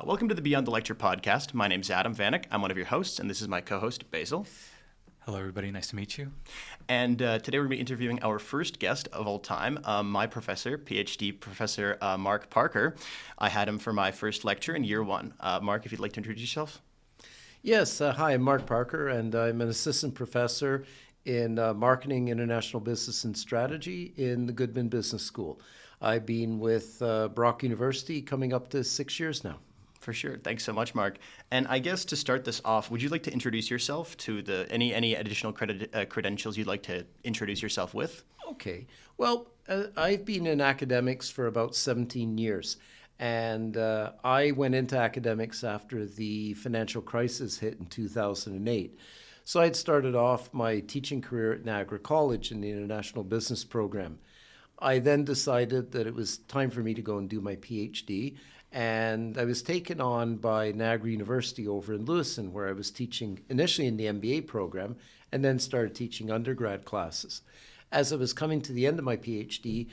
Welcome to the Beyond the Lecture podcast. My name's Adam Vanek. I'm one of your hosts, and this is my co-host, Basil. Hello, everybody. Nice to meet you. And today we're going to be interviewing our first guest of all time, my professor, PhD Professor Mark Parker. I had him for my first lecture in year one. Mark, if you'd like to introduce yourself. Yes, hi, I'm Mark Parker, and I'm an assistant professor in marketing, international business, and strategy in the Goodman Business School. I've been with Brock University coming up to 6 years now. For sure. Thanks so much, Mark. And I guess to start this off, would you like to introduce yourself to any additional credentials you'd like to introduce yourself with? Okay. Well, I've been in academics for about 17 years. And I went into academics after the financial crisis hit in 2008. So I'd started off my teaching career at Niagara College in the International Business Program. I then decided that it was time for me to go and do my PhD. And I was taken on by Niagara University over in Lewiston, where I was teaching initially in the MBA program and then started teaching undergrad classes. As I was coming to the end of my PhD,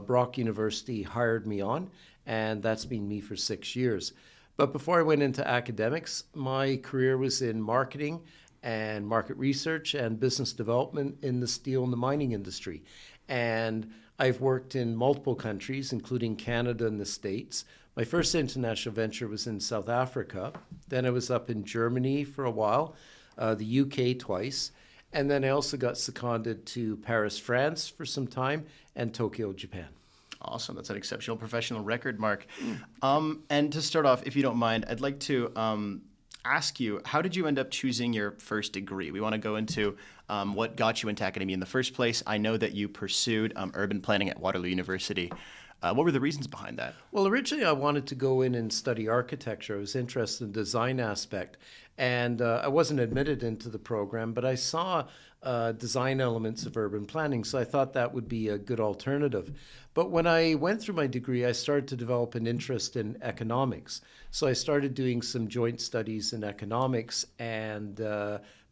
Brock University hired me on, and that's been me for 6 years. But before I went into academics, my career was in marketing and market research and business development in the steel and the mining industry. And I've worked in multiple countries, including Canada and the States. My first international venture was in South Africa. Then I was up in Germany for a while, the UK twice. And then I also got seconded to Paris, France for some time, and Tokyo, Japan. Awesome. That's an exceptional professional record, Mark. And to start off, if you don't mind, I'd like to ask you, how did you end up choosing your first degree? We want to go into what got you into academia in the first place. I know that you pursued urban planning at Waterloo University. What were the reasons behind that? Well, originally I wanted to go in and study architecture. I was interested in the design aspect. And I wasn't admitted into the program, but I saw design elements of urban planning, so I thought that would be a good alternative. But when I went through my degree, I started to develop an interest in economics. So I started doing some joint studies in economics and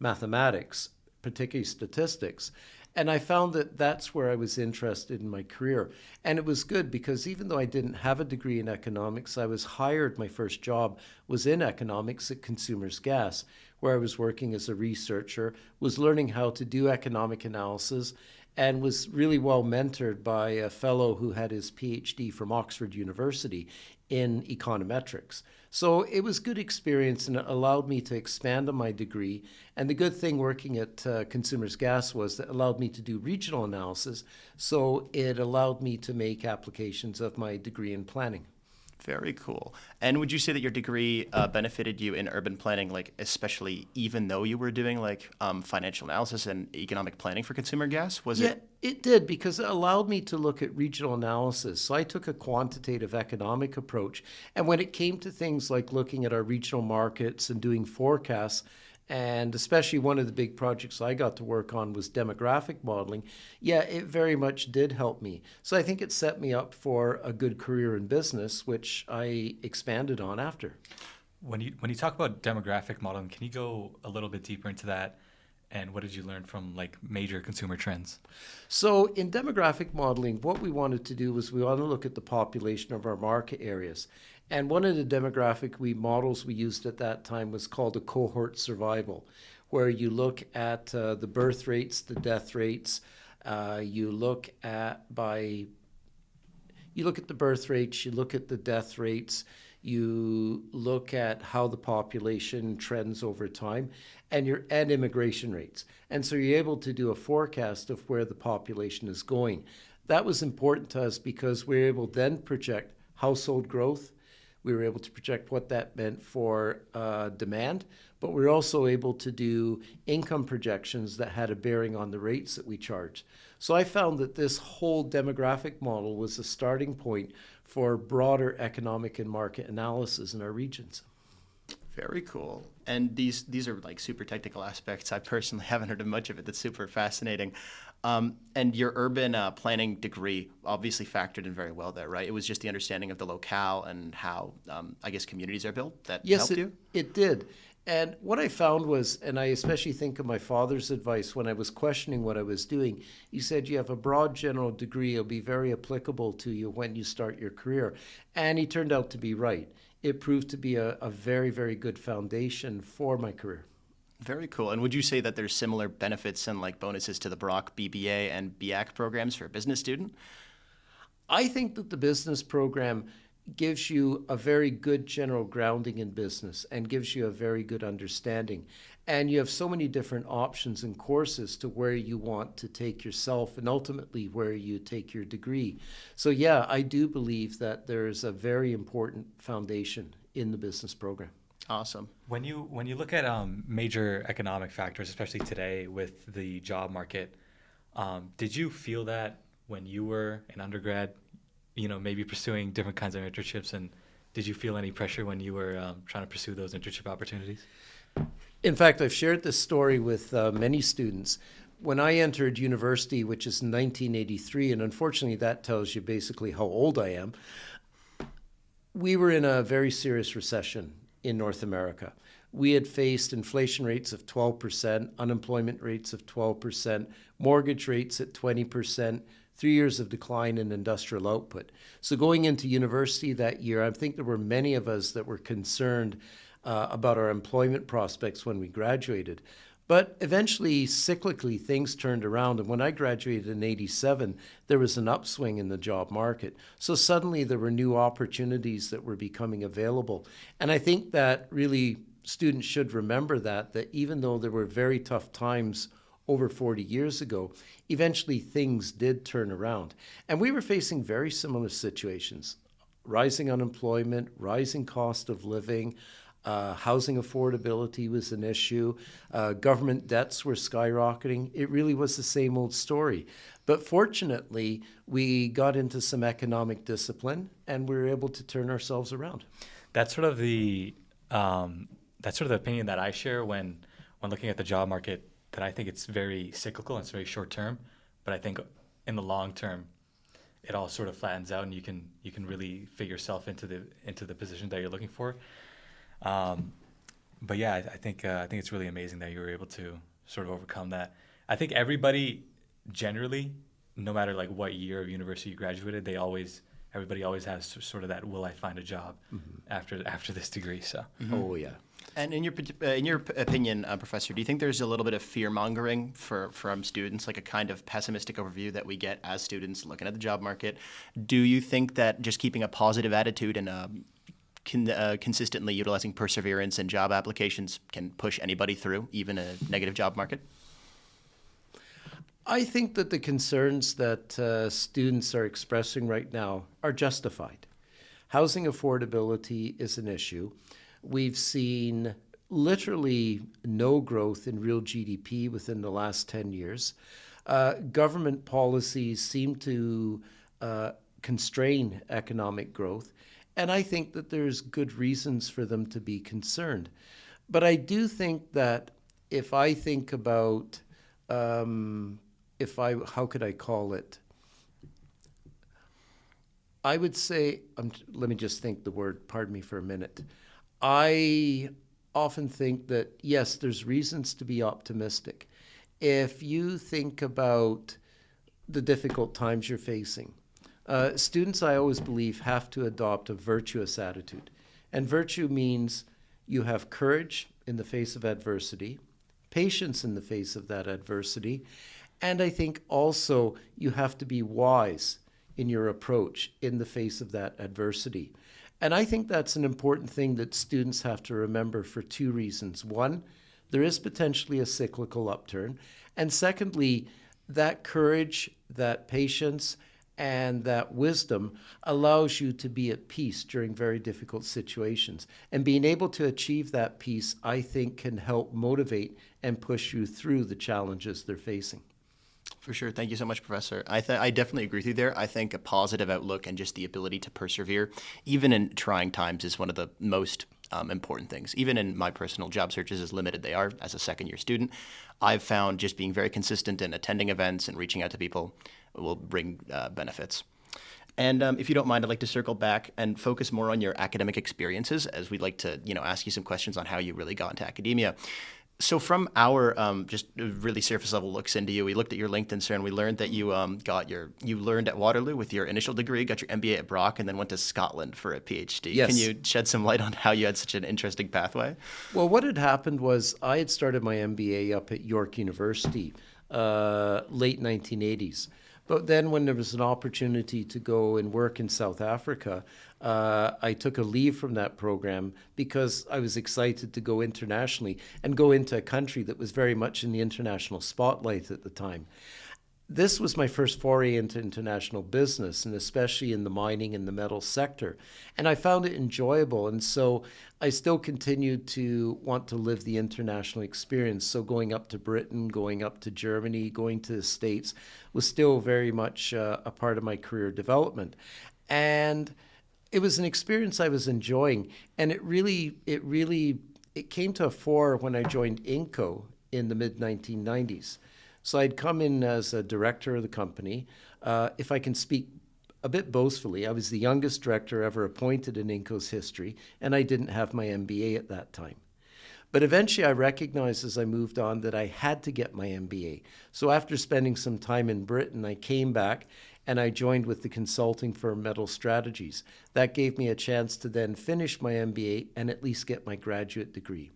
mathematics, particularly statistics. And I found that that's where I was interested in my career. And it was good because even though I didn't have a degree in economics, I was hired, my first job was in economics at Consumers Gas, where I was working as a researcher, was learning how to do economic analysis, and was really well mentored by a fellow who had his PhD from Oxford University in econometrics. So it was good experience, and it allowed me to expand on my degree. And the good thing working at Consumers Gas was that it allowed me to do regional analysis, so it allowed me to make applications of my degree in planning. Very cool. And would you say that your degree benefited you in urban planning, like especially even though you were doing like financial analysis and economic planning for Consumer Gas? It did, because it allowed me to look at regional analysis. So I took a quantitative economic approach. And when it came to things like looking at our regional markets and doing forecasts, and especially one of the big projects I got to work on was demographic modeling. Yeah, it very much did help me. So I think it set me up for a good career in business, which I expanded on after. When you talk about demographic modeling, can you go a little bit deeper into that? And what did you learn from like major consumer trends? So in demographic modeling, what we wanted to do was we wanted to look at the population of our market areas. And one of the demographic models we used at that time was called a cohort survival, where you look at the birth rates, the death rates. You look at the birth rates, you look at the death rates, you look at how the population trends over time, and immigration rates. And so you're able to do a forecast of where the population is going. That was important to us because we were able to then project household growth. We were able to project what that meant for demand, but we were also able to do income projections that had a bearing on the rates that we charged. So I found that this whole demographic model was a starting point for broader economic and market analysis in our regions. Very cool. And these are like super technical aspects. I personally haven't heard of much of it. That's super fascinating. And your urban planning degree obviously factored in very well there, right? It was just the understanding of the locale and how, I guess, communities are built that helped you? Yes, it did. And what I found was, and I especially think of my father's advice when I was questioning what I was doing, he said, you have a broad general degree, it'll be very applicable to you when you start your career. And he turned out to be right. it proved to be a very, very good foundation for my career. Very cool. And would you say that there's similar benefits and like bonuses to the Brock BBA and BAC programs for a business student? I think that the business program gives you a very good general grounding in business and gives you a very good understanding. And you have so many different options and courses to where you want to take yourself and ultimately where you take your degree. So yeah, I do believe that there's a very important foundation in the business program. Awesome. When you look at major economic factors, especially today with the job market, did you feel that when you were an undergrad, maybe pursuing different kinds of internships, and did you feel any pressure when you were trying to pursue those internship opportunities? In fact, I've shared this story with many students. When I entered university, which is 1983, and unfortunately that tells you basically how old I am, we were in a very serious recession in North America. We had faced inflation rates of 12%, unemployment rates of 12%, mortgage rates at 20%, 3 years of decline in industrial output. So going into university that year, I think there were many of us that were concerned about our employment prospects when we graduated. But eventually, cyclically, things turned around. And when I graduated in 87, there was an upswing in the job market. So suddenly there were new opportunities that were becoming available. And I think that really students should remember that even though there were very tough times over 40 years ago, eventually things did turn around. And we were facing very similar situations: rising unemployment, rising cost of living, housing affordability was an issue. Government debts were skyrocketing. It really was the same old story. But fortunately, we got into some economic discipline and we were able to turn ourselves around. That's sort of the opinion that I share when looking at the job market. That I think it's very cyclical and it's very short term. But I think in the long term, it all sort of flattens out and you can really fit yourself into the position that you're looking for. But yeah, I think it's really amazing that you were able to sort of overcome that. I think everybody generally, no matter like what year of university you graduated, everybody always has sort of that, will I find a job after this degree? So. Mm-hmm. Oh yeah. And in your opinion, Professor, do you think there's a little bit of fear mongering from students, like a kind of pessimistic overview that we get as students looking at the job market? Do you think that just keeping a positive attitude and consistently utilizing perseverance in job applications can push anybody through, even a negative job market? I think that the concerns that students are expressing right now are justified. Housing affordability is an issue. We've seen literally no growth in real GDP within the last 10 years. Government policies seem to constrain economic growth. And I think that there's good reasons for them to be concerned. But I do think that if I think about, how could I call it? I would say, let me just think the word, pardon me for a minute. I often think that, yes, there's reasons to be optimistic. If you think about the difficult times you're facing, students, I always believe, have to adopt a virtuous attitude. And virtue means you have courage in the face of adversity, patience in the face of that adversity, and I think also you have to be wise in your approach in the face of that adversity. And I think that's an important thing that students have to remember for two reasons. One, there is potentially a cyclical upturn. And secondly, that courage, that patience, and that wisdom allows you to be at peace during very difficult situations. And being able to achieve that peace, I think, can help motivate and push you through the challenges they're facing. For sure. Thank you so much, Professor. I definitely agree with you there. I think a positive outlook and just the ability to persevere, even in trying times, is one of the most important things. Even in my personal job searches, as limited they are as a second-year student, I've found just being very consistent in attending events and reaching out to people will bring benefits. And if you don't mind, I'd like to circle back and focus more on your academic experiences, as we'd like to, ask you some questions on how you really got into academia. So from our just really surface level looks into you, we looked at your LinkedIn, sir, and we learned that you learned at Waterloo with your initial degree, got your MBA at Brock, and then went to Scotland for a PhD. Can Yes. you shed some light on how you had such an interesting pathway? Well, what had happened was I had started my MBA up at York University, late 1980s. But then, when there was an opportunity to go and work in South Africa, I took a leave from that program because I was excited to go internationally and go into a country that was very much in the international spotlight at the time. This was my first foray into international business, and especially in the mining and the metal sector. And I found it enjoyable. And so I still continued to want to live the international experience. So going up to Britain, going up to Germany, going to the States was still very much a part of my career development. And it was an experience I was enjoying. And it came to a fore when I joined Inco in the mid 1990s. So I'd come in as a director of the company. If I can speak a bit boastfully, I was the youngest director ever appointed in Inco's history, and I didn't have my MBA at that time. But eventually I recognized as I moved on that I had to get my MBA. So after spending some time in Britain, I came back and I joined with the consulting firm Metal Strategies. That gave me a chance to then finish my MBA and at least get my graduate degree.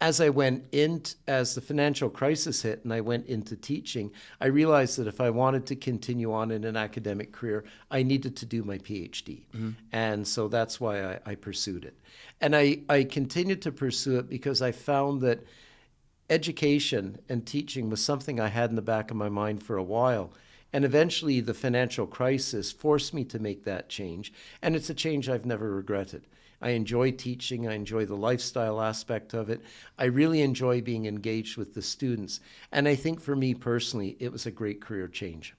As the financial crisis hit and I went into teaching, I realized that if I wanted to continue on in an academic career, I needed to do my PhD. Mm-hmm. And so that's why I pursued it. And I continued to pursue it because I found that education and teaching was something I had in the back of my mind for a while. And eventually the financial crisis forced me to make that change. And it's a change I've never regretted. I enjoy teaching. I enjoy the lifestyle aspect of it. I really enjoy being engaged with the students. And I think for me personally, it was a great career change.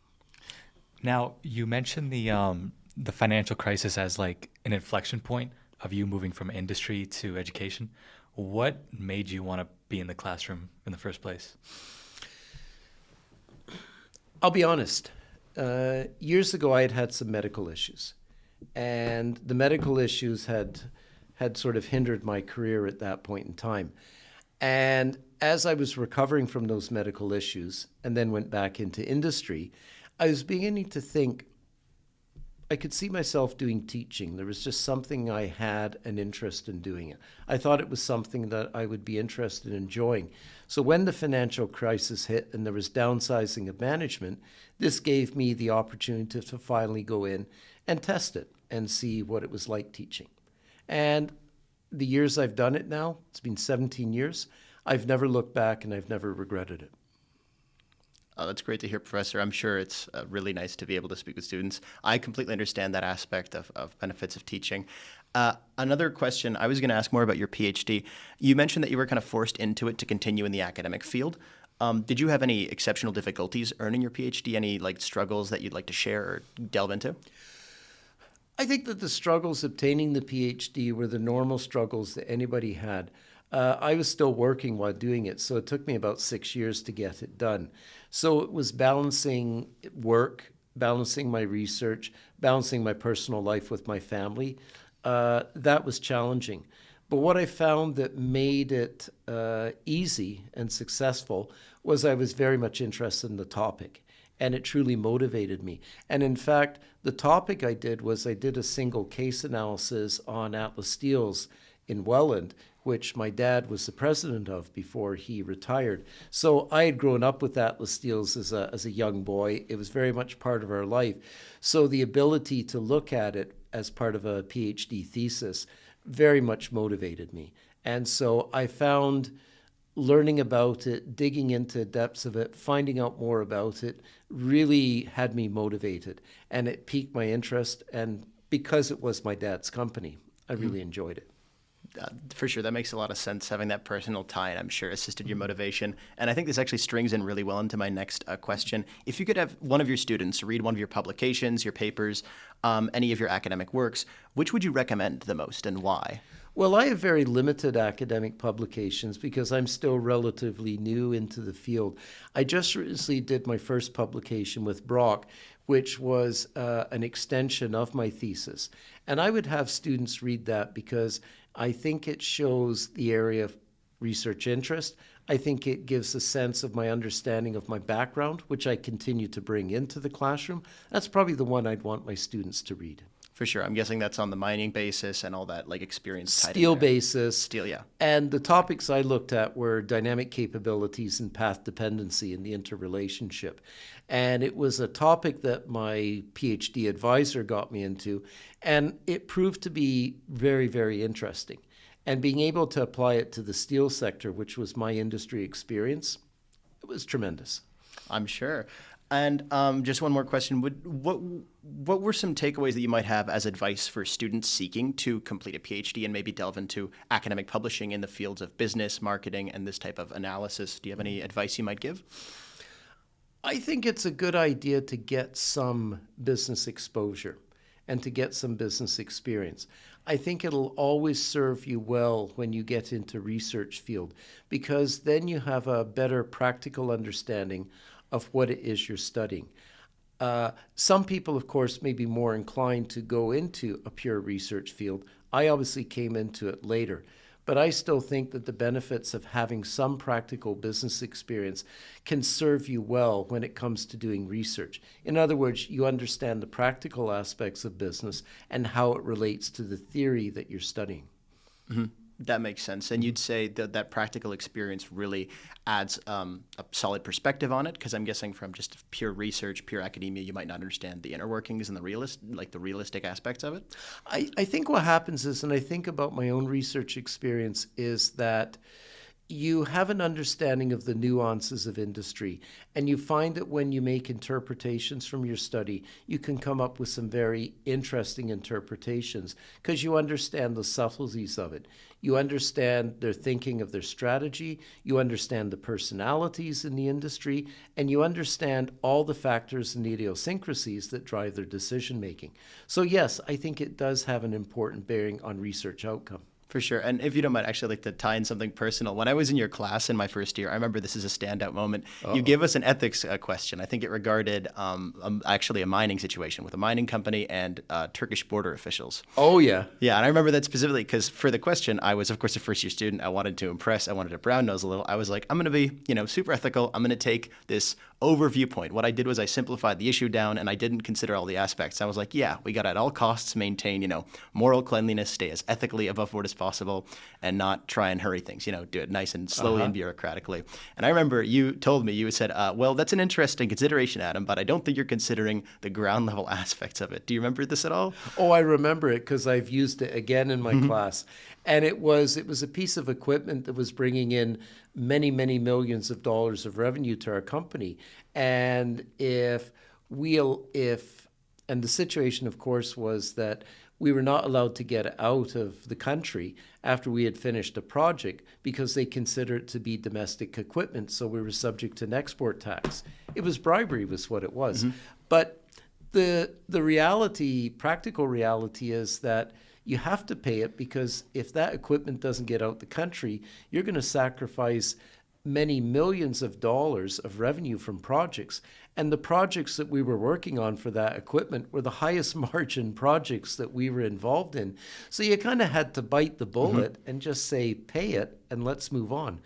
Now, you mentioned the financial crisis as like an inflection point of you moving from industry to education. What made you want to be in the classroom in the first place? I'll be honest. Years ago, I had had some medical issues. And the medical issues had sort of hindered my career at that point in time. And as I was recovering from those medical issues and then went back into industry, I was beginning to think I could see myself doing teaching. There was just something I had an interest in doing it. I thought it was something that I would be interested in enjoying. So when the financial crisis hit and there was downsizing of management, this gave me the opportunity to finally go in and test it and see what it was like teaching. And the years I've done it now, it's been 17 years, I've never looked back and I've never regretted it. Oh, that's great to hear, Professor. I'm sure it's really nice to be able to speak with students. I completely understand that aspect of benefits of teaching. Another question, I was going to ask more about your PhD. You mentioned that you were kind of forced into it to continue in the academic field. Did you have any exceptional difficulties earning your PhD? Any struggles that you'd like to share or delve into? I think that the struggles obtaining the PhD were the normal struggles that anybody had. I was still working while doing it, so it took me about 6 years to get it done. So it was balancing work, balancing my research, balancing my personal life with my family. That was challenging. But what I found that made it easy and successful was I was very much interested in the topic. And it truly motivated me. And in fact, the topic I did a single case analysis on Atlas Steels in Welland, which my dad was the president of before he retired. So I had grown up with Atlas Steels as a young boy. It was very much part of our life. So the ability to look at it as part of a PhD thesis very much motivated me. And so I found learning about it, digging into the depths of it, finding out more about it, really had me motivated. And it piqued my interest. And because it was my dad's company, I really enjoyed it. For sure, that makes a lot of sense, having that personal tie, and I'm sure assisted your motivation. And I think this actually strings in really well into my next question. If you could have one of your students read one of your publications, your papers, any of your academic works, which would you recommend the most and why? Well, I have very limited academic publications because I'm still relatively new into the field. I just recently did my first publication with Brock, which was an extension of my thesis. And I would have students read that because I think it shows the area research interest. I think it gives a sense of my understanding of my background, which I continue to bring into the classroom. That's probably the one I'd want my students to read. For sure. I'm guessing that's on the mining basis and all that like experience tied in Steel there. basis. Steel, yeah. And the topics I looked at were dynamic capabilities and path dependency and the interrelationship. And it was a topic that my PhD advisor got me into, and it proved to be very, very interesting. And being able to apply it to the steel sector, which was my industry experience, it was tremendous. I'm sure. And just one more question. What were some takeaways that you might have as advice for students seeking to complete a PhD and maybe delve into academic publishing in the fields of business, marketing, and this type of analysis? Do you have any advice you might give? I think it's a good idea to get some business exposure and to get some business experience. I think it'll always serve you well when you get into research field, because then you have a better practical understanding of what it is you're studying. Some people, of course, may be more inclined to go into a pure research field. I obviously came into it later, but I still think that the benefits of having some practical business experience can serve you well when it comes to doing research. In other words, you understand the practical aspects of business and how it relates to the theory that you're studying. Mm-hmm. That makes sense. And you'd say that that practical experience really adds a solid perspective on it, because I'm guessing from just pure research, pure academia, you might not understand the inner workings and the realistic aspects of it. I think what happens is, and I think about my own research experience, is that you have an understanding of the nuances of industry, and you find that when you make interpretations from your study, you can come up with some very interesting interpretations because you understand the subtleties of it. You understand their thinking of their strategy, you understand the personalities in the industry, and you understand all the factors and idiosyncrasies that drive their decision making. So yes, I think it does have an important bearing on research outcome. For sure. And if you don't mind, actually, I'd like to tie in something personal. When I was in your class in my first year, I remember this is a standout moment. You gave us an ethics question. I think it regarded actually a mining situation with a mining company and Turkish border officials. Oh, yeah. Yeah, and I remember that specifically because for the question, I was, of course, a first-year student. I wanted to impress. I wanted to brown nose a little. I was like, I'm going to be, super ethical. I'm going to take this overview point. What I did was I simplified the issue down, and I didn't consider all the aspects. I was like, yeah, we got to at all costs maintain, moral cleanliness, stay as ethically above board as possible, and not try and hurry things, do it nice and slowly and bureaucratically. And I remember you told me, you said, well, that's an interesting consideration, Adam, but I don't think you're considering the ground level aspects of it. Do you remember this at all? Oh, I remember it because I've used it again in my class. And it was a piece of equipment that was bringing in many, many millions of dollars of revenue to our company. And and the situation, of course, was that we were not allowed to get out of the country after we had finished a project because they consider it to be domestic equipment. So we were subject to an export tax. It was bribery was what it was. But the practical reality is that you have to pay it because if that equipment doesn't get out the country, you're going to sacrifice many millions of dollars of revenue from projects. And the projects that we were working on for that equipment were the highest margin projects that we were involved in. So you kind of had to bite the bullet and just say, pay it and let's move on.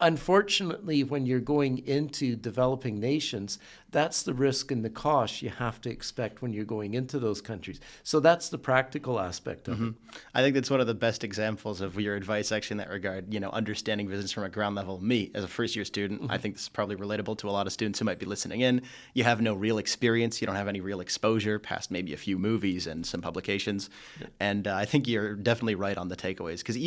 Unfortunately, when you're going into developing nations, that's the risk and the cost you have to expect when you're going into those countries. So that's the practical aspect of it. I think that's one of the best examples of your advice actually in that regard, understanding business from a ground level. Me, as a first-year student, I think this is probably relatable to a lot of students who might be listening in. You have no real experience. You don't have any real exposure past maybe a few movies and some publications. Yeah. And I think you're definitely right on the takeaways. Because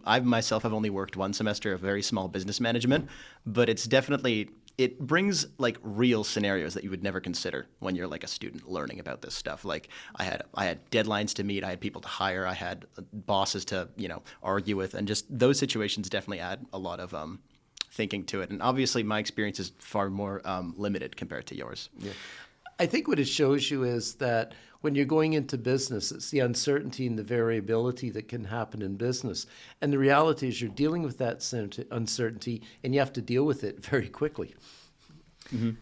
I myself have only worked one semester of very small business management, but it brings like real scenarios that you would never consider when you're like a student learning about this stuff. Like I had deadlines to meet, I had people to hire, I had bosses to argue with, and just those situations definitely add a lot of thinking to it. And obviously my experience is far more limited compared to yours. Yeah. I think what it shows you is that when you're going into business, it's the uncertainty and the variability that can happen in business. And the reality is you're dealing with that uncertainty and you have to deal with it very quickly. You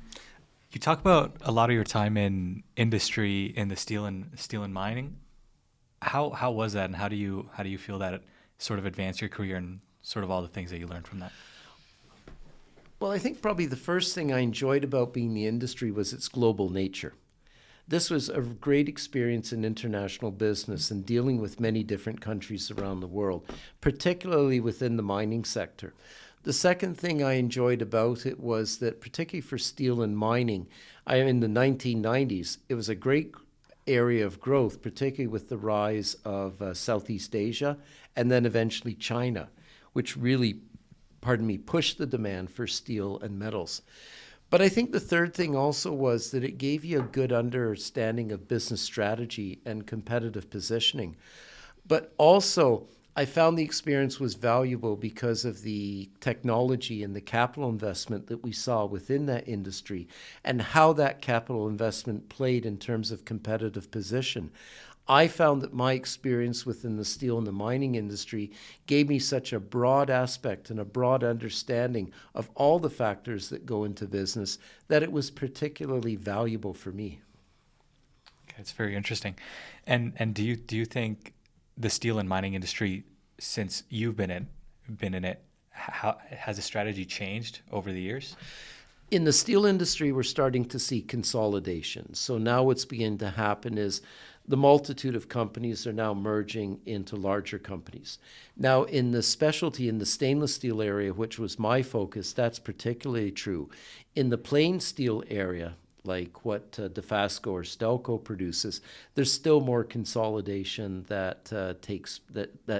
talk about a lot of your time in industry in the steel and mining. How was that, and how do you feel that it sort of advanced your career and sort of all the things that you learned from that? Well, I think probably the first thing I enjoyed about being in the industry was its global nature. This was a great experience in international business and dealing with many different countries around the world, particularly within the mining sector. The second thing I enjoyed about it was that, particularly for steel and mining, in the 1990s, it was a great area of growth, particularly with the rise of Southeast Asia and then eventually China, which really, pushed the demand for steel and metals. But I think the third thing also was that it gave you a good understanding of business strategy and competitive positioning. But also, I found the experience was valuable because of the technology and the capital investment that we saw within that industry and how that capital investment played in terms of competitive position. I found that my experience within the steel and the mining industry gave me such a broad aspect and a broad understanding of all the factors that go into business that it was particularly valuable for me. Okay, it's very interesting. And do you think the steel and mining industry, since you've been in it, how has the strategy changed over the years? In the steel industry, we're starting to see consolidation. So now what's beginning to happen is the multitude of companies are now merging into larger companies. Now, in the specialty, in the stainless steel area, which was my focus, that's particularly true. In the plain steel area, like what Dofasco or Stelco produces, there's still more consolidation that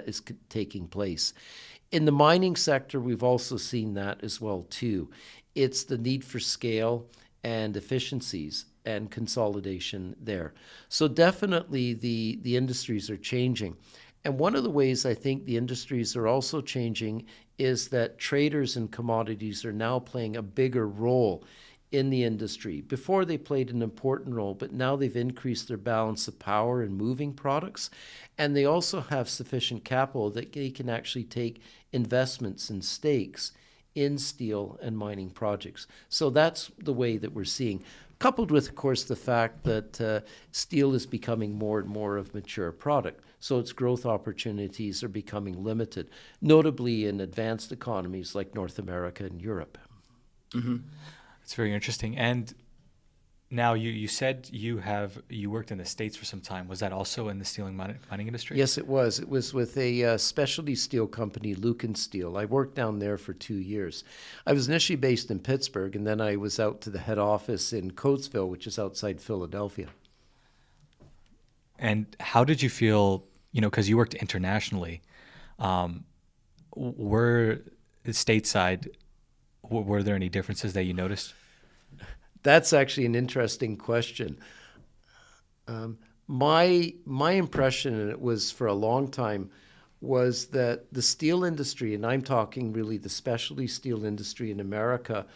is taking place. In the mining sector, we've also seen that as well too. It's the need for scale and efficiencies and consolidation there. So definitely the industries are changing. And one of the ways I think the industries are also changing is that traders in commodities are now playing a bigger role in the industry. Before they played an important role, but now they've increased their balance of power in moving products. And they also have sufficient capital that they can actually take investments and stakes in steel and mining projects. So that's the way that we're seeing. Coupled with, of course, the fact that steel is becoming more and more of a mature product. So its growth opportunities are becoming limited, notably in advanced economies like North America and Europe. Mm-hmm. It's very interesting. And now you said you worked in the States for some time. Was that also in the steel and mining industry? Yes, it was. It was with a specialty steel company, Lucan Steel. I worked down there for 2 years. I was initially based in Pittsburgh, and then I was out to the head office in Coatesville, which is outside Philadelphia. And how did you feel, because you worked internationally, were stateside, were there any differences that you noticed? That's actually an interesting question. My impression, and it was for a long time, was that the steel industry, and I'm talking really the specialty steel industry in America,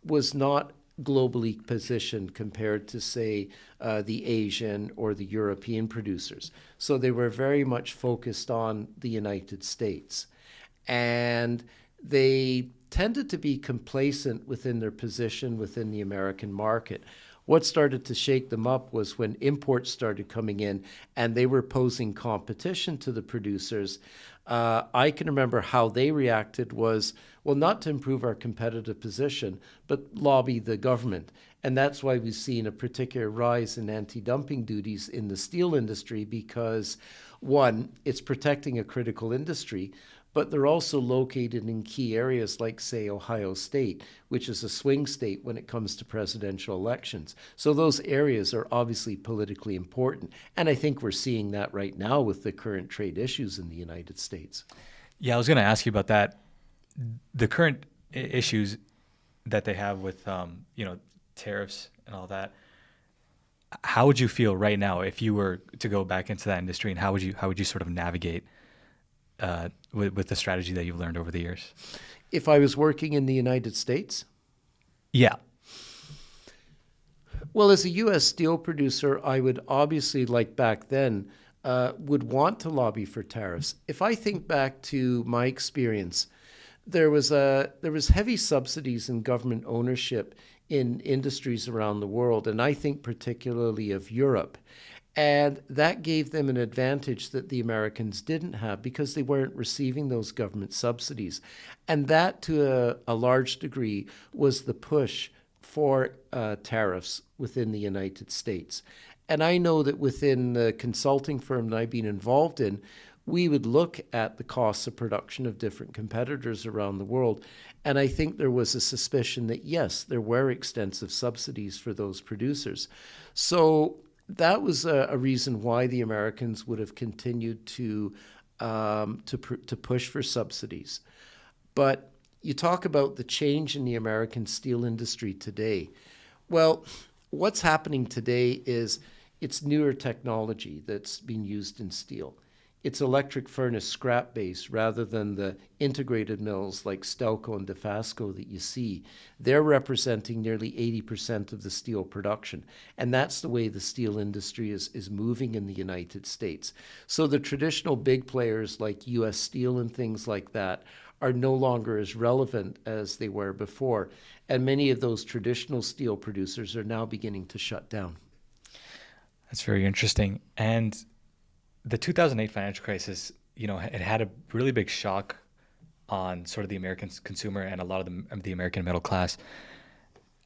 was not globally positioned compared to, say, the Asian or the European producers. So they were very much focused on the United States. And they tended to be complacent within their position within the American market. What started to shake them up was when imports started coming in and they were posing competition to the producers. I can remember how they reacted was, well, not to improve our competitive position, but lobby the government. And that's why we've seen a particular rise in anti-dumping duties in the steel industry because, one, it's protecting a critical industry, but they're also located in key areas like, say, Ohio State, which is a swing state when it comes to presidential elections. So those areas are obviously politically important. And I think we're seeing that right now with the current trade issues in the United States. Yeah, I was going to ask you about that. The current issues that they have with, tariffs and all that. How would you feel right now if you were to go back into that industry, and how would you sort of navigate with the strategy that you've learned over the years? If I was working in the United States? Yeah. Well, as a U.S. steel producer, I would obviously, like back then, would want to lobby for tariffs. If I think back to my experience, there was heavy subsidies and government ownership in industries around the world, and I think particularly of Europe. And that gave them an advantage that the Americans didn't have because they weren't receiving those government subsidies. And that, to a large degree, was the push for tariffs within the United States. And I know that within the consulting firm that I've been involved in, we would look at the costs of production of different competitors around the world. And I think there was a suspicion that, yes, there were extensive subsidies for those producers. So that was a reason why the Americans would have continued to push for subsidies. But you talk about the change in the American steel industry today. Well, what's happening today is it's newer technology that's being used in steel. It's electric furnace scrap base rather than the integrated mills like Stelco and Dofasco that you see. They're representing nearly 80% of the steel production. And that's the way the steel industry is moving in the United States. So the traditional big players like US Steel and things like that are no longer as relevant as they were before. And many of those traditional steel producers are now beginning to shut down. That's very interesting. And the 2008 financial crisis, it had a really big shock on sort of the American consumer and a lot of the American middle class.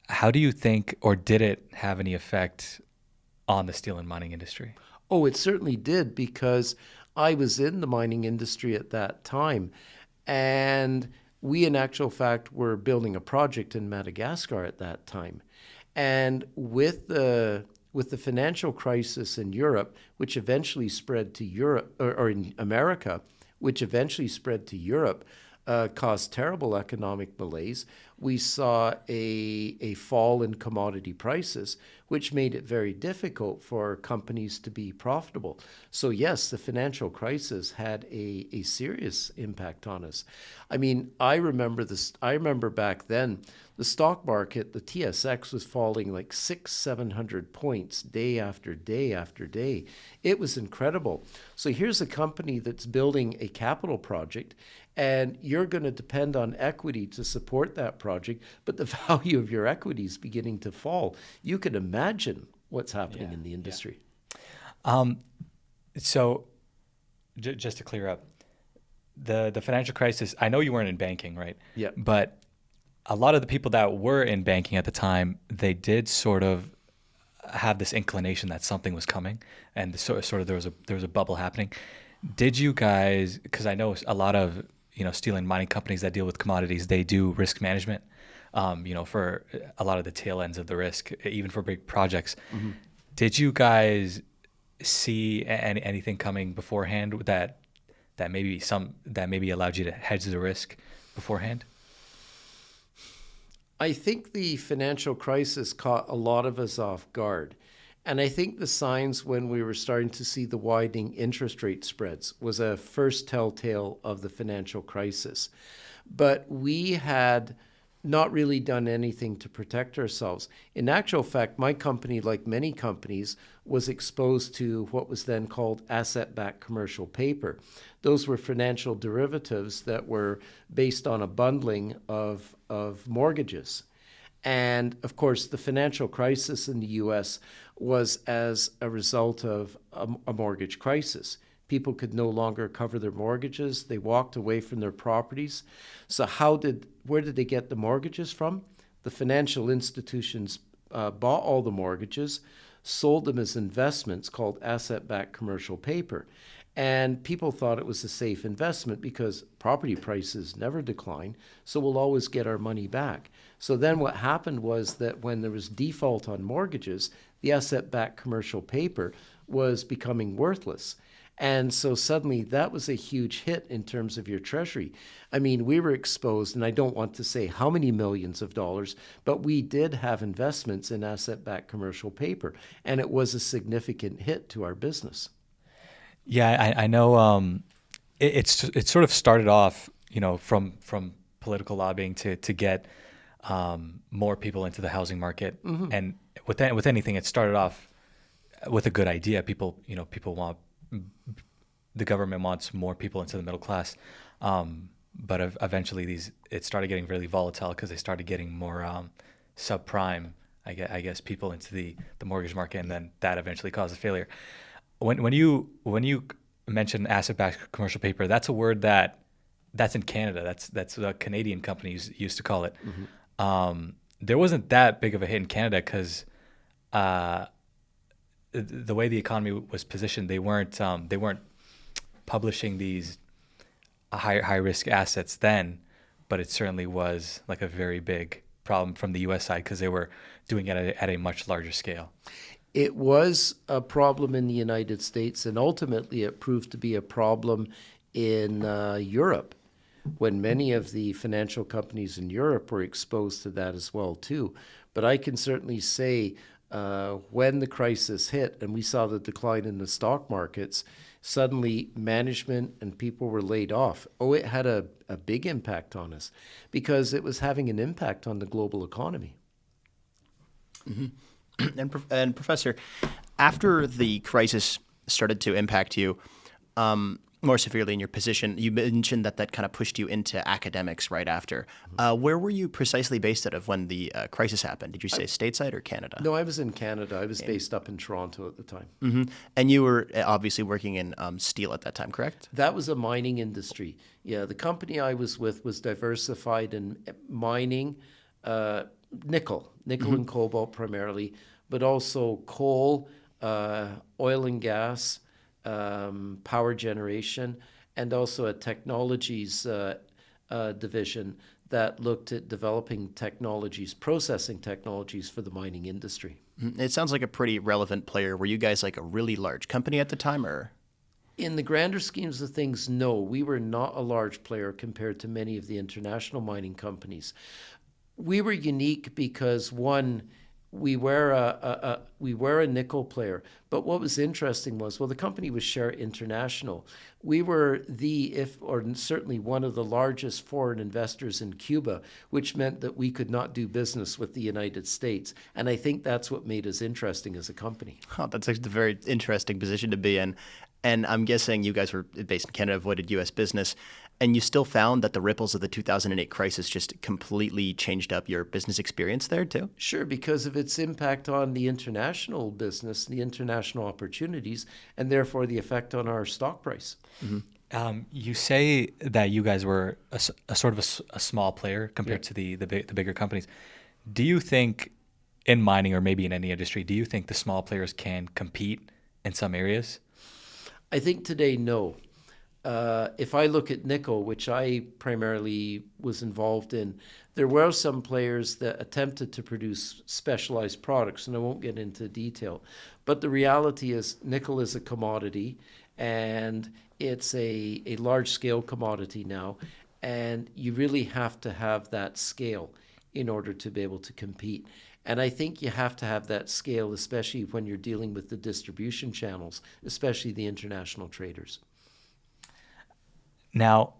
How do you think, or did it have any effect on the steel and mining industry? Oh, it certainly did, because I was in the mining industry at that time. And we, in actual fact, were building a project in Madagascar at that time. And with the financial crisis in Europe, which eventually spread to Europe, or in America, which eventually spread to Europe, caused terrible economic malaise. We saw a fall in commodity prices, which made it very difficult for companies to be profitable. So yes, the financial crisis had a serious impact on us. I mean, I remember back then, the stock market, the TSX, was falling like 600-700 points day after day after day. It was incredible. So here's a company that's building a capital project, and you're going to depend on equity to support that project, but the value of your equity is beginning to fall. You can imagine what's happening in the industry. So just to clear up, the financial crisis, I know you weren't in banking, right? Yeah. But a lot of the people that were in banking at the time, they did sort of have this inclination that something was coming, and sort of there was a bubble happening. Did you guys? Because I know a lot of steel and mining companies that deal with commodities, they do risk management. For a lot of the tail ends of the risk, even for big projects. Mm-hmm. Did you guys see anything coming beforehand that maybe allowed you to hedge the risk beforehand? I think the financial crisis caught a lot of us off guard. And I think the signs when we were starting to see the widening interest rate spreads was a first telltale of the financial crisis. But we had not really done anything to protect ourselves. In actual fact, my company, like many companies, was exposed to what was then called asset-backed commercial paper. Those were financial derivatives that were based on a bundling of mortgages. And of course, the financial crisis in the US was as a result of a mortgage crisis. People could no longer cover their mortgages. They walked away from their properties. So where did they get the mortgages from? The financial institutions bought all the mortgages, sold them as investments called asset-backed commercial paper. And people thought it was a safe investment because property prices never decline, so we'll always get our money back. So then what happened was that when there was default on mortgages, the asset-backed commercial paper was becoming worthless. And so suddenly that was a huge hit in terms of your treasury. I mean, we were exposed, and I don't want to say how many millions of dollars, but we did have investments in asset-backed commercial paper, and it was a significant hit to our business. Yeah, I know. It sort of started off, from political lobbying to get more people into the housing market, mm-hmm. and with anything, it started off with a good idea. People want. The government wants more people into the middle class, but eventually it started getting really volatile because they started getting more subprime, I guess, people into the mortgage market, and then that eventually caused a failure. when you mention asset-backed commercial paper, that's a word that's in Canada. That's what Canadian companies used to call it. There wasn't that big of a hit in Canada because uh, the way the economy was positioned, they weren't publishing these high risk assets then, but it certainly was like a very big problem from the U.S. side because they were doing it at a much larger scale. It was a problem in the United States, and ultimately it proved to be a problem in Europe, when many of the financial companies in Europe were exposed to that as well too. But I can certainly say when the crisis hit and we saw the decline in the stock markets, suddenly management and people were laid off. Oh, it had a big impact on us because it was having an impact on the global economy. And Professor, after the crisis started to impact you more severely in your position, you mentioned that kind of pushed you into academics right after. Where were you precisely based out of when the crisis happened? Did you say stateside or Canada? No, I was in Canada. I was based up in Toronto at the time. And you were obviously working in steel at that time, correct? That was a mining industry. Yeah, the company I was with was diversified in mining, nickel and cobalt primarily, but also coal, oil and gas, power generation, and also a technologies division that looked at developing technologies, processing technologies for the mining industry. It sounds like a pretty relevant player. Were you guys like a really large company at the time, or? In the grander schemes of things, no. We were not a large player compared to many of the international mining companies. We were unique because, one, we were a nickel player. But what was interesting was, well, the company was Share International. We were certainly one of the largest foreign investors in Cuba, which meant that we could not do business with the United States. And I think that's what made us interesting as a company. Oh, that's actually a very interesting position to be in. And I'm guessing you guys were based in Canada, avoided U.S. business, and you still found that the ripples of the 2008 crisis just completely changed up your business experience there too? Sure, because of its impact on the international business, the international opportunities, and therefore the effect on our stock price. You say that you guys were a sort of a small player compared to the bigger companies. Do you think in mining or maybe in any industry, do you think the small players can compete in some areas? I think today, no. If I look at nickel, which I primarily was involved in, there were some players that attempted to produce specialized products, and I won't get into detail. But the reality is nickel is a commodity, and it's a large-scale commodity now, and you really have to have that scale in order to be able to compete. And I think you have to have that scale, especially when you're dealing with the distribution channels, especially the international traders. Now,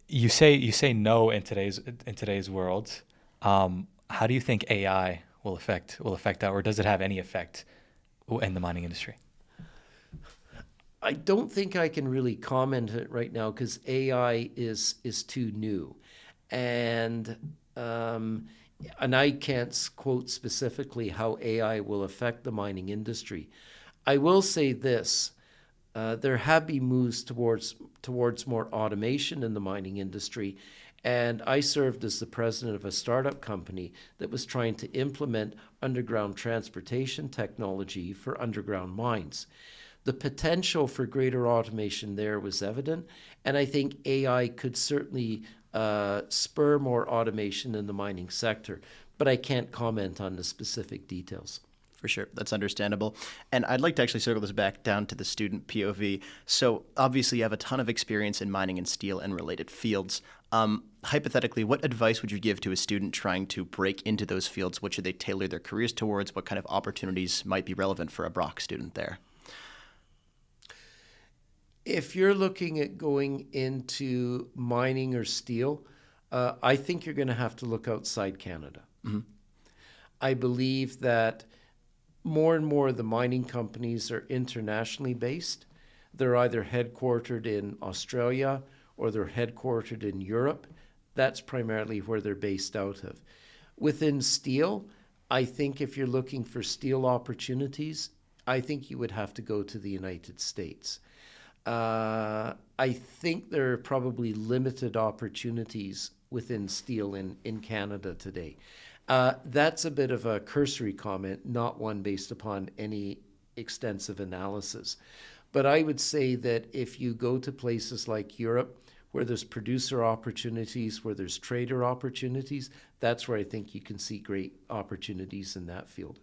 you say no in today's world. How do you think AI will affect that, or does it have any effect in the mining industry? I don't think I can really comment it right now because AI is too new, and I can't quote specifically how AI will affect the mining industry. I will say this. There have been moves towards more automation in the mining industry, and I served as the president of a startup company that was trying to implement underground transportation technology for underground mines. The potential for greater automation there was evident, and I think AI could certainly spur more automation in the mining sector, but I can't comment on the specific details. For sure. That's understandable. And I'd like to actually circle this back down to the student POV. So obviously you have a ton of experience in mining and steel and related fields. Hypothetically, what advice would you give to a student trying to break into those fields? What should they tailor their careers towards? What kind of opportunities might be relevant for a Brock student there? If you're looking at going into mining or steel, I think you're going to have to look outside Canada. I believe that more and more of the mining companies are internationally based. They're either headquartered in Australia or they're headquartered in Europe. That's primarily where they're based out of. Within steel, I think if you're looking for steel opportunities, I think you would have to go to the United States. I think there are probably limited opportunities within steel in Canada today. That's a bit of a cursory comment, not one based upon any extensive analysis. But I would say that if you go to places like Europe, where there's producer opportunities, where there's trader opportunities, that's where I think you can see great opportunities in that field.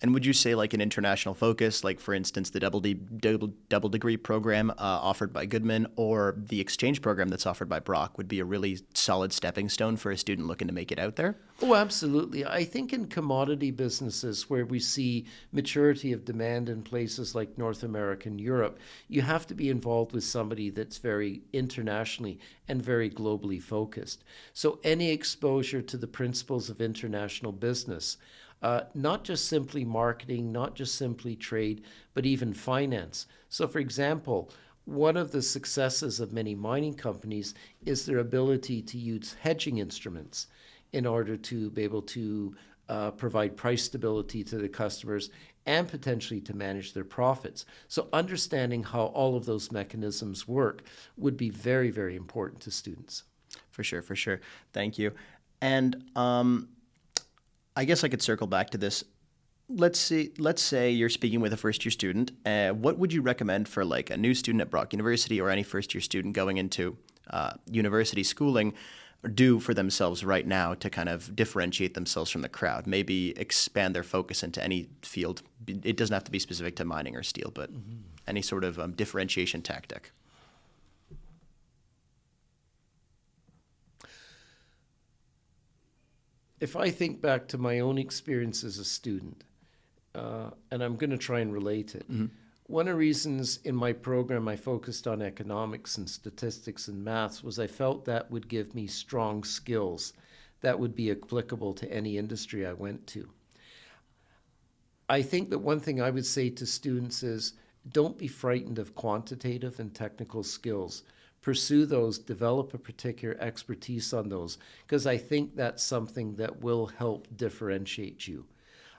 And would you say like an international focus, like for instance, the double degree program offered by Goodman or the exchange program that's offered by Brock would be a really solid stepping stone for a student looking to make it out there? Oh, absolutely. I think in commodity businesses where we see maturity of demand in places like North America and Europe, you have to be involved with somebody that's very internationally and very globally focused. So any exposure to the principles of international business, not just simply marketing, not just simply trade, but even finance. So, for example, one of the successes of many mining companies is their ability to use hedging instruments in order to be able to provide price stability to the customers and potentially to manage their profits. So understanding how all of those mechanisms work would be very, very important to students. For sure, for sure. Thank you. And I guess I could circle back to this. Let's say you're speaking with a first year student. What would you recommend for like a new student at Brock University or any first year student going into university schooling do for themselves right now to kind of differentiate themselves from the crowd? Maybe expand their focus into any field. It doesn't have to be specific to mining or steel, but any sort of differentiation tactic. If I think back to my own experience as a student, and I'm going to try and relate it, one of the reasons in my program I focused on economics and statistics and maths was I felt that would give me strong skills that would be applicable to any industry I went to. I think that one thing I would say to students is don't be frightened of quantitative and technical skills. Pursue those, develop a particular expertise on those, because I think that's something that will help differentiate you.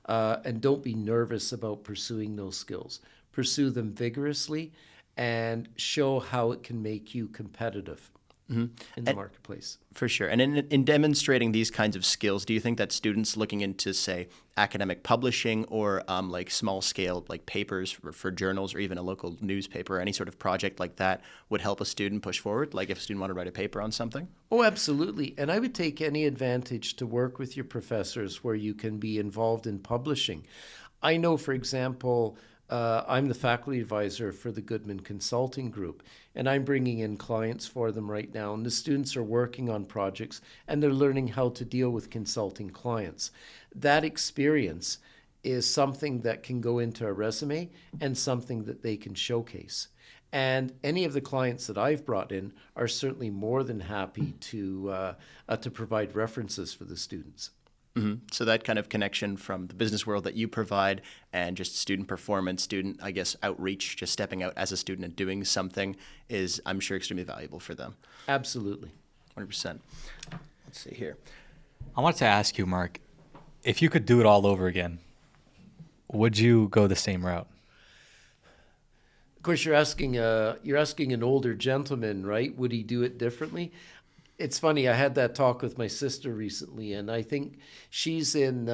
And don't be nervous about pursuing those skills. Pursue them vigorously and show how it can make you competitive in the marketplace. For sure. And in demonstrating these kinds of skills, do you think that students looking into, say, academic publishing or like small scale like papers for journals or even a local newspaper or any sort of project like that would help a student push forward? Like if a student wanted to write a paper on something? Oh, absolutely. And I would take any advantage to work with your professors where you can be involved in publishing. I know, for example, I'm the faculty advisor for the Goodman Consulting Group, and I'm bringing in clients for them right now. And the students are working on projects, and they're learning how to deal with consulting clients. That experience is something that can go into a resume and something that they can showcase. And any of the clients that I've brought in are certainly more than happy to provide references for the students. So that kind of connection from the business world that you provide and just student performance, student, I guess, outreach, just stepping out as a student and doing something is, I'm sure, extremely valuable for them. Absolutely. 100%. Let's see here. I wanted to ask you, Mark, if you could do it all over again, would you go the same route? Of course, you're asking an older gentleman, right? Would he do it differently? It's funny. I had that talk with my sister recently, and I think she's in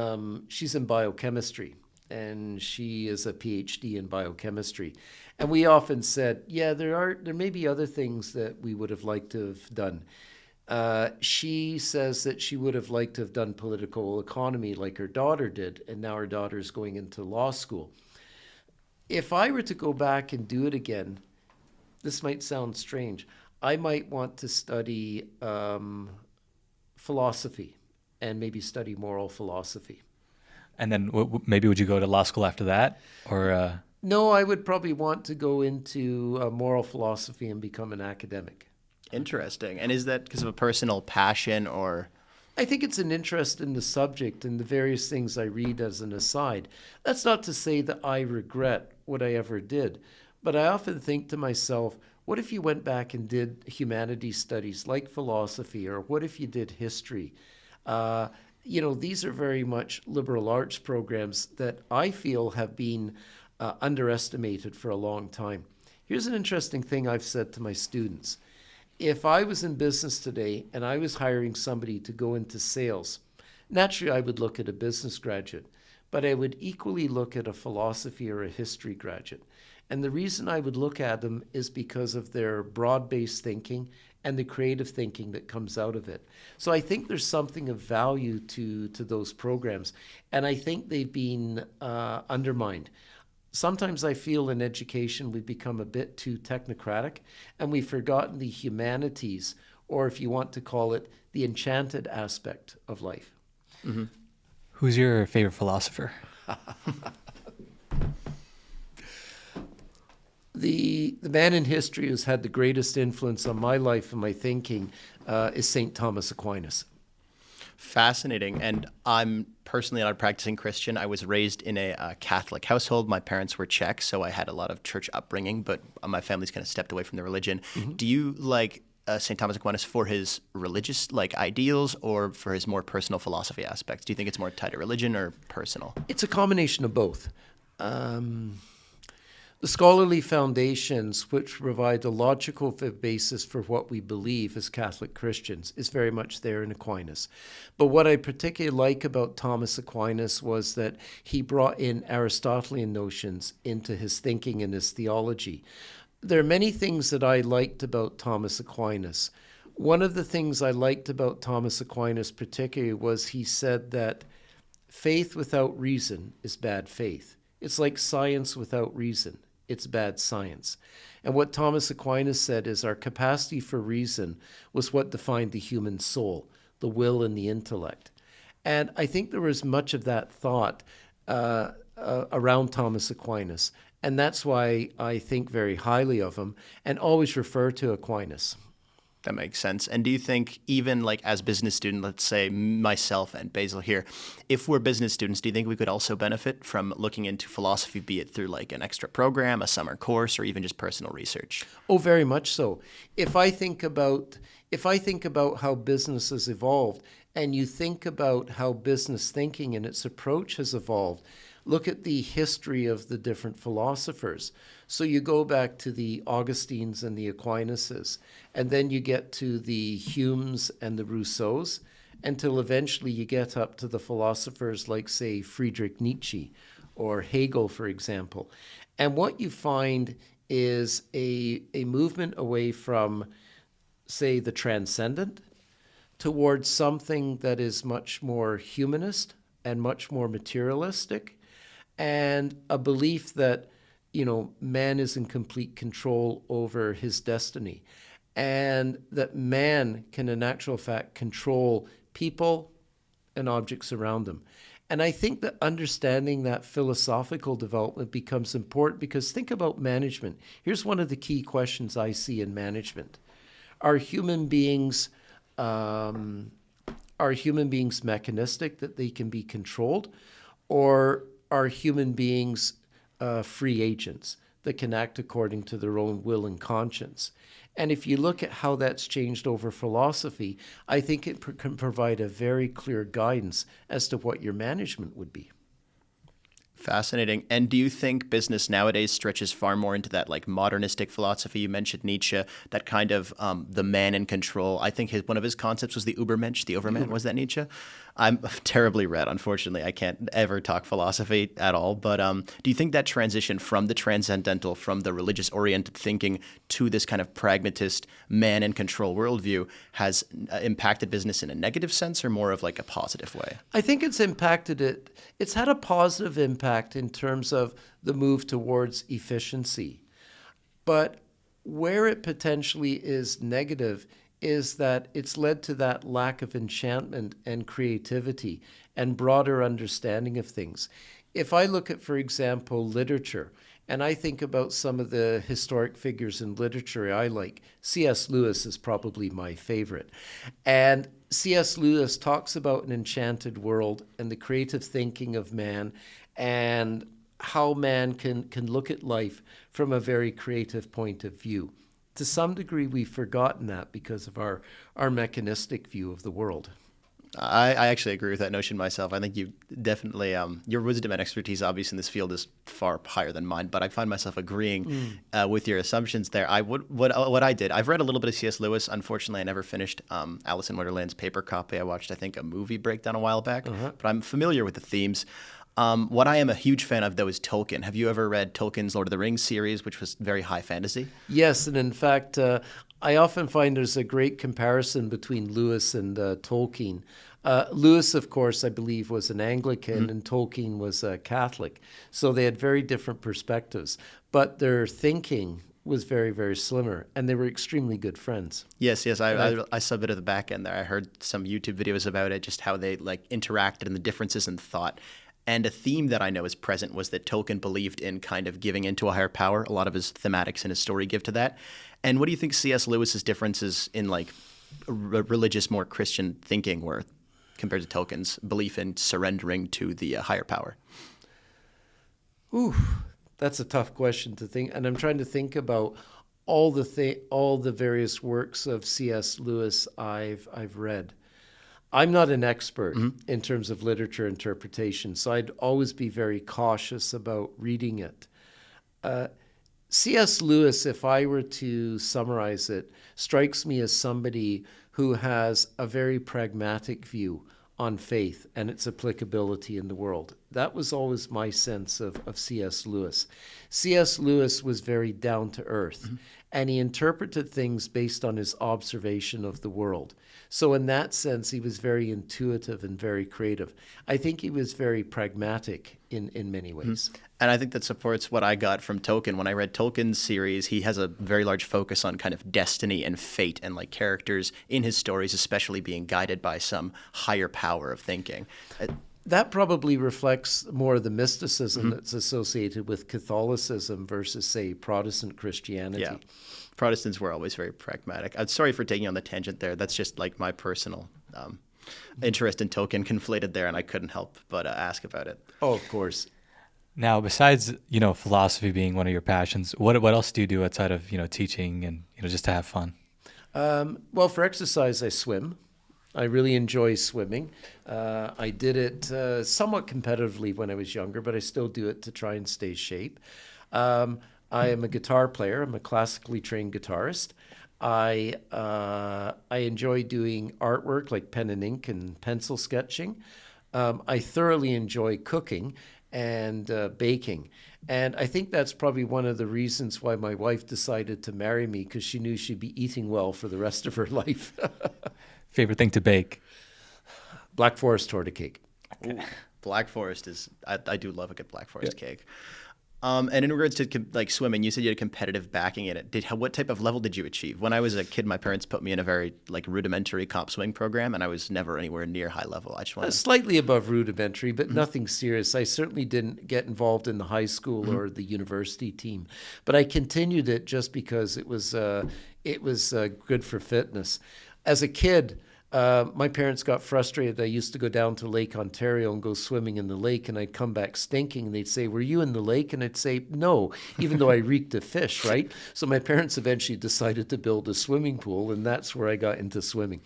biochemistry, and she is a PhD in biochemistry. And we often said, yeah, there may be other things that we would have liked to have done. She says that she would have liked to have done political economy like her daughter did, and now her daughter's going into law school. If I were to go back and do it again, this might sound strange. I might want to study philosophy and maybe study moral philosophy. And then maybe would you go to law school after that? Or No, I would probably want to go into moral philosophy and become an academic. Interesting. And is that because of a personal passion or? I think it's an interest in the subject and the various things I read as an aside. That's not to say that I regret what I ever did, but I often think to myself, what if you went back and did humanities studies like philosophy, or what if you did history? These are very much liberal arts programs that I feel have been underestimated for a long time. Here's an interesting thing I've said to my students. If I was in business today and I was hiring somebody to go into sales, naturally I would look at a business graduate, but I would equally look at a philosophy or a history graduate. And the reason I would look at them is because of their broad-based thinking and the creative thinking that comes out of it. So I think there's something of value to those programs, and I think they've been undermined. Sometimes I feel in education we've become a bit too technocratic, and we've forgotten the humanities, or if you want to call it, the enchanted aspect of life. Mm-hmm. Who's your favorite philosopher? The man in history who's had the greatest influence on my life and my thinking is St. Thomas Aquinas. Fascinating. And I'm personally not a practicing Christian. I was raised in a Catholic household. My parents were Czech, so I had a lot of church upbringing, but my family's kind of stepped away from the religion. Mm-hmm. Do you like St. Thomas Aquinas for his religious ideals or for his more personal philosophy aspects? Do you think it's more tied to religion or personal? It's a combination of both. The scholarly foundations, which provide a logical basis for what we believe as Catholic Christians, is very much there in Aquinas. But what I particularly like about Thomas Aquinas was that he brought in Aristotelian notions into his thinking and his theology. There are many things that I liked about Thomas Aquinas. One of the things I liked about Thomas Aquinas particularly was he said that faith without reason is bad faith. It's like science without reason. It's bad science. And what Thomas Aquinas said is our capacity for reason was what defined the human soul, the will and the intellect. And I think there was much of that thought around Thomas Aquinas. And that's why I think very highly of him and always refer to Aquinas. That makes sense. And do you think even as business student, let's say myself and Basil here, if we're business students, do you think we could also benefit from looking into philosophy, be it through an extra program, a summer course, or even just personal research? Oh, very much so. If I think about how business has evolved and you think about how business thinking and its approach has evolved, look at the history of the different philosophers. So you go back to the Augustines and the Aquinas, and then you get to the Humes and the Rousseaus, until eventually you get up to the philosophers like, say, Friedrich Nietzsche or Hegel, for example. And what you find is a movement away from, say, the transcendent towards something that is much more humanist and much more materialistic, and a belief that, man is in complete control over his destiny, and that man can, in actual fact, control people and objects around them. And I think that understanding that philosophical development becomes important because think about management. Here's one of the key questions I see in management. Are human beings mechanistic, that they can be controlled, or are human beings free agents that can act according to their own will and conscience? And if you look at how that's changed over philosophy, I think it can provide a very clear guidance as to what your management would be. Fascinating. And do you think business nowadays stretches far more into that modernistic philosophy? You mentioned Nietzsche, that kind of the man in control. I think one of his concepts was the Übermensch, the Overman. Was that Nietzsche? I'm terribly read, unfortunately. I can't ever talk philosophy at all. But do you think that transition from the transcendental, from the religious-oriented thinking to this kind of pragmatist man in control worldview has impacted business in a negative sense or more of a positive way? I think it's impacted it. It's had a positive impact in terms of the move towards efficiency. But where it potentially is negative is that it's led to that lack of enchantment and creativity and broader understanding of things. If I look at, for example, literature, and I think about some of the historic figures in literature I like, C.S. Lewis is probably my favorite. And C.S. Lewis talks about an enchanted world and the creative thinking of man and how man can look at life from a very creative point of view. To some degree, we've forgotten that because of our mechanistic view of the world. I actually agree with that notion myself. I think you definitely, your wisdom and expertise, obviously, in this field is far higher than mine, but I find myself agreeing with your assumptions there. What I did, I've read a little bit of C.S. Lewis. Unfortunately, I never finished Alice in Wonderland's paper copy. I watched, I think, a movie breakdown a while back, but I'm familiar with the themes. What I am a huge fan of, though, is Tolkien. Have you ever read Tolkien's Lord of the Rings series, which was very high fantasy? Yes, and in fact, I often find there's a great comparison between Lewis and Tolkien. Lewis, of course, I believe, was an Anglican, and Tolkien was a Catholic. So they had very different perspectives, but their thinking was very, very similar, and they were extremely good friends. Yes. I saw a bit of the back end there. I heard some YouTube videos about it, just how they like interacted and the differences in thought. And a theme that I know is present was that Tolkien believed in kind of giving into a higher power. A lot of his thematics in his story give to that. And what do you think C.S. Lewis's differences in like religious, more Christian thinking were compared to Tolkien's belief in surrendering to the higher power? Ooh, that's a tough question to think. And I'm trying to think about all the various works of C.S. Lewis I've read. I'm not an expert in terms of literature interpretation, so I'd always be very cautious about reading it. C.S. Lewis, if I were to summarize it, strikes me as somebody who has a very pragmatic view on faith and its applicability in the world. That was always my sense of C.S. Lewis. C.S. Lewis was very down to earth, and he interpreted things based on his observation of the world. So in that sense, he was very intuitive and very creative. I think he was very pragmatic in many ways. And I think that supports what I got from Tolkien. When I read Tolkien's series, he has a very large focus on kind of destiny and fate and like characters in his stories, especially being guided by some higher power of thinking. That probably reflects more of the mysticism that's associated with Catholicism versus, say, Protestant Christianity. Yeah. Protestants were always very pragmatic. I'm sorry for taking on the tangent there. That's just like my personal interest in Tolkien conflated there, and I couldn't help but ask about it. Oh, of course. Now, besides, philosophy being one of your passions, what else do you do outside of, teaching and, just to have fun? Well, for exercise, I swim. I really enjoy swimming. I did it somewhat competitively when I was younger, but I still do it to try and stay shape. I am a guitar player. I'm a classically trained guitarist. I enjoy doing artwork like pen and ink and pencil sketching. I thoroughly enjoy cooking and baking. And I think that's probably one of the reasons why my wife decided to marry me, because she knew she'd be eating well for the rest of her life. Favorite thing to bake? Black Forest torta cake. Okay. Black Forest is, I do love a good Black Forest cake. And in regards to like swimming, you said you had competitive backing in it. What type of level did you achieve? When I was a kid, my parents put me in a very like rudimentary comp swimming program, and I was never anywhere near high level. I just wanted slightly above rudimentary, but nothing serious. I certainly didn't get involved in the high school or the university team, but I continued it just because it was good for fitness. As a kid, my parents got frustrated. I used to go down to Lake Ontario and go swimming in the lake, and I'd come back stinking, and they'd say, "Were you in the lake?" And I'd say, "No," even though I reeked of fish, right? So my parents eventually decided to build a swimming pool, and that's where I got into swimming.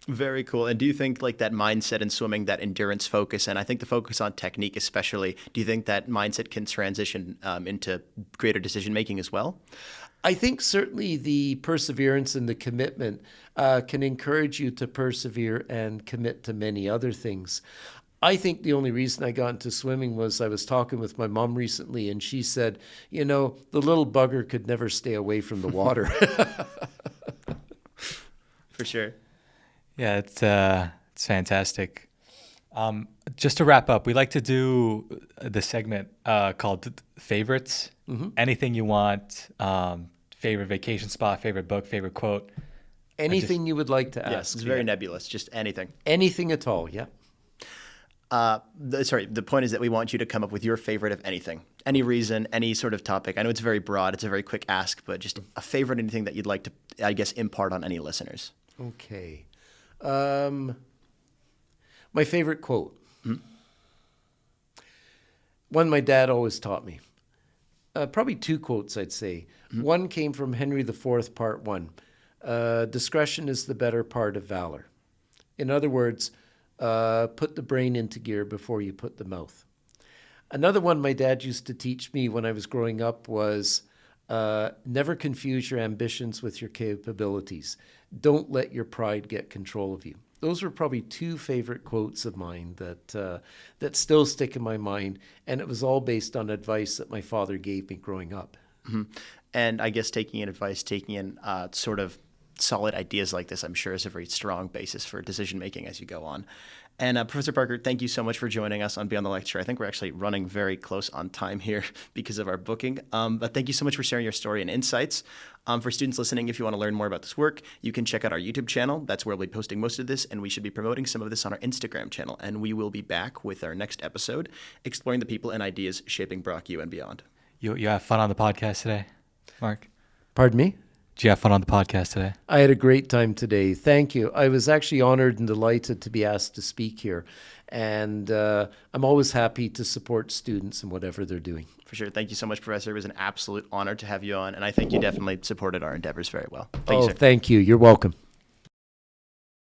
Very cool. And do you think like that mindset in swimming, that endurance focus, and I think the focus on technique especially, do you think that mindset can transition into greater decision-making as well? I think certainly the perseverance and the commitment can encourage you to persevere and commit to many other things. I think the only reason I got into swimming was I was talking with my mom recently, and she said, the little bugger could never stay away from the water. For sure. Yeah, it's fantastic. Just to wrap up, we like to do the segment called Favorites. Anything you want, favorite vacation spot, favorite book, favorite quote. Anything you would like to ask. Yes, it's very nebulous, just anything. Anything at all, yeah. The point is that we want you to come up with your favorite of anything, any reason, any sort of topic. I know it's very broad, it's a very quick ask, but just a favorite, anything that you'd like to, I guess, impart on any listeners. Okay. My favorite quote. One my dad always taught me. Probably two quotes, I'd say. One came from Henry IV, Part 1. Discretion is the better part of valor. In other words, put the brain into gear before you put the mouth. Another one my dad used to teach me when I was growing up was never confuse your ambitions with your capabilities. Don't let your pride get control of you. Those were probably two favorite quotes of mine that still stick in my mind, and it was all based on advice that my father gave me growing up. And I guess taking in advice, taking in sort of solid ideas like this, I'm sure is a very strong basis for decision making as you go on. And Professor Parker, thank you so much for joining us on Beyond the Lecture. I think we're actually running very close on time here because of our booking. But thank you so much for sharing your story and insights. For students listening, if you want to learn more about this work, you can check out our YouTube channel. That's where we'll be posting most of this, and we should be promoting some of this on our Instagram channel. And we will be back with our next episode, exploring the people and ideas shaping Brock U and beyond. You have fun on the podcast today, Mark? Pardon me? Did you have fun on the podcast today? I had a great time today. Thank you. I was actually honored and delighted to be asked to speak here. And I'm always happy to support students in whatever they're doing. For sure. Thank you so much, Professor. It was an absolute honor to have you on. And I think you definitely supported our endeavors very well. Thank you, sir. Thank you. You're welcome.